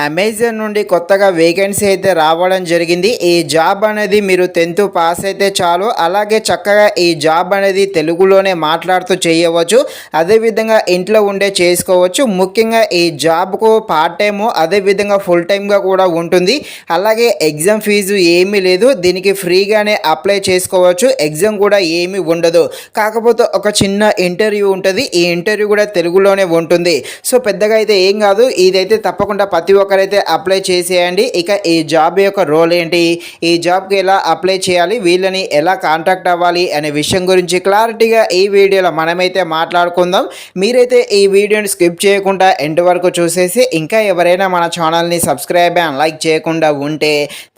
Amazon నుండి కొత్తగా vacancy అయితే రావడం జరిగింది. ఈ జాబ్ అనేది మీరు 10th పాస్ అయితే చాలు. అలాగే చక్కగా ఈ జాబ్ అనేది తెలుగులోనే మాట్లాడుతూ చేయవచ్చు. అదేవిధంగా ఇంట్లో ఉండే చేసుకోవచ్చు. ముఖ్యంగా ఈ జాబ్కు పార్ట్ టైము అదేవిధంగా ఫుల్ టైమ్గా కూడా ఉంటుంది. అలాగే ఎగ్జామ్ ఫీజు ఏమీ లేదు. దీనికి ఫ్రీగానే అప్లై చేసుకోవచ్చు. ఎగ్జామ్ కూడా ఏమీ ఉండదు. కాకపోతే ఒక చిన్న ఇంటర్వ్యూ ఉంటుంది. ఈ ఇంటర్వ్యూ కూడా తెలుగులోనే ఉంటుంది. సో పెద్దగా అయితే ఏం కాదు. ఇదైతే తప్పకుండా ప్రతి ఒక్కరైతే అప్లై చేసేయండి. ఇక ఈ జాబ్ యొక్క రోల్ ఏంటి, ఈ జాబ్కి ఎలా అప్లై చేయాలి, వీళ్ళని ఎలా కాంటాక్ట్ అవ్వాలి అనే విషయం గురించి క్లారిటీగా ఈ వీడియోలో మనమైతే మాట్లాడుకుందాం. మీరైతే ఈ వీడియోని స్కిప్ చేయకుండా ఎండ్ వరకు చూసేసి ఇంకా ఎవరైనా మన ఛానల్ని సబ్స్క్రైబ్ అండ్ లైక్ చేయకుండా ఉంటే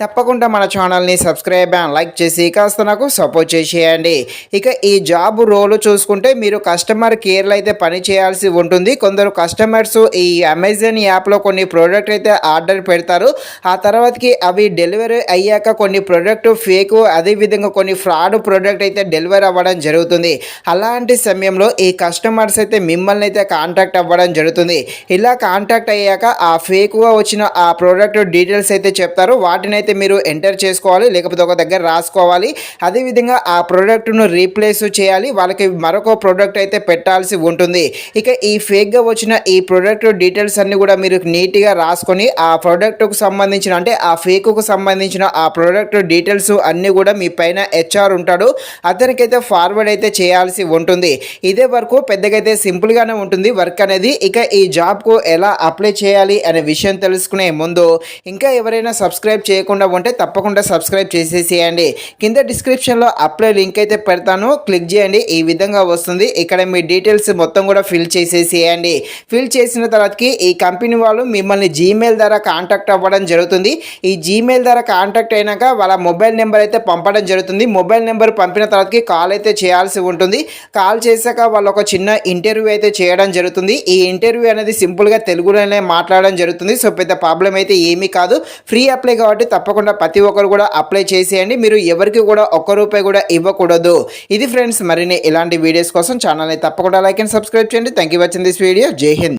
తప్పకుండా మన ఛానల్ని సబ్స్క్రైబ్ అండ్ లైక్ చేసి కాస్త నాకు సపోర్ట్ చేసేయండి. ఇక ఈ జాబ్ రోల్ చూసుకుంటే మీరు కస్టమర్ కేర్లో అయితే పని చేయాల్సి ఉంటుంది. కొందరు కస్టమర్స్ ఈ అమెజాన్ యాప్లో కొన్ని ప్రోడక్ట్ అయితే ఆర్డర్ పెడతారు. ఆ తర్వాతకి అవి డెలివరీ అయ్యాక కొన్ని ప్రోడక్ట్ ఫేక్, అదేవిధంగా కొన్ని ఫ్రాడ్ ప్రోడక్ట్ అయితే డెలివరీ అవ్వడం జరుగుతుంది. అలాంటి సమయంలో ఈ కస్టమర్స్ అయితే మిమ్మల్ని అయితే కాంటాక్ట్ అవ్వడం జరుగుతుంది. ఇలా కాంటాక్ట్ అయ్యాక ఆ ఫేక్గా వచ్చిన ఆ ప్రోడక్ట్ డీటెయిల్స్ అయితే చెప్తారు. వాటిని అయితే మీరు ఎంటర్ చేసుకోవాలి, లేకపోతే ఒక దగ్గర రాసుకోవాలి. అదేవిధంగా ఆ ప్రోడక్ట్ను రీప్లేస్ చేయాలి. వాళ్ళకి మరొక ప్రోడక్ట్ అయితే పెట్టాల్సి ఉంటుంది. ఇక ఈ ఫేక్గా వచ్చిన ఈ ప్రోడక్ట్ డీటెయిల్స్ అన్ని కూడా మీరు నీట్గా రాసుకొని ఆ ప్రోడక్ట్కు సంబంధించిన అంటే ఆ ఫేక్కు సంబంధించిన ఆ ప్రోడక్ట్ డీటెయిల్స్ అన్నీ కూడా మీ పైన హెచ్ఆర్ ఉంటాడు, అతనికైతే ఫార్వర్డ్ అయితే చేయాల్సి ఉంటుంది. ఇదే వరకు పెద్దగా అయితే సింపుల్గానే ఉంటుంది వర్క్ అనేది. ఇక ఈ జాబ్కు ఎలా అప్లై చేయాలి అనే విషయం తెలుసుకునే ముందు ఇంకా ఎవరైనా సబ్స్క్రైబ్ చేయకుండా ఉంటే తప్పకుండా సబ్స్క్రైబ్ చేసేసేయండి. కింద డిస్క్రిప్షన్లో అప్లై లింక్ అయితే పెడతాను, క్లిక్ చేయండి. ఈ విధంగా వస్తుంది. ఇక్కడ మీ డీటెయిల్స్ మొత్తం కూడా ఫిల్ చేసేసేయండి. ఫిల్ చేసిన తర్వాతకి ఈ కంపెనీ వాళ్ళు మిమ్మల్ని జీమెయిల్ ద్వారా కాంటాక్ట్ అవ్వడం జరుగుతుంది. ఈ జీమెయిల్ ద్వారా కాంటాక్ట్ అయినాక వాళ్ళ మొబైల్ నెంబర్ అయితే పంపడం జరుగుతుంది. మొబైల్ నెంబర్ పంపిన తర్వాతకి కాల్ అయితే చేయాల్సి ఉంటుంది. కాల్ చేశాక వాళ్ళు ఒక చిన్న ఇంటర్వ్యూ అయితే చేయడం జరుగుతుంది. ఈ ఇంటర్వ్యూ అనేది సింపుల్గా తెలుగులోనే మాట్లాడడం జరుగుతుంది. సో పెద్ద ప్రాబ్లం అయితే ఏమీ కాదు. ఫ్రీ అప్లై కాబట్టి తప్పకుండా ప్రతి ఒక్కరు కూడా అప్లై చేసేయండి. మీరు ఎవరికి కూడా ఒక్క రూపాయి కూడా ఇవ్వకూడదు. ఇది ఫ్రెండ్స్, మరిన్ని ఇలాంటి వీడియోస్ కోసం ఛానల్ని తప్పకుండా లైక్ అండ్ సబ్స్క్రైబ్ చేయండి. Thank you watching this video. జై హింద్.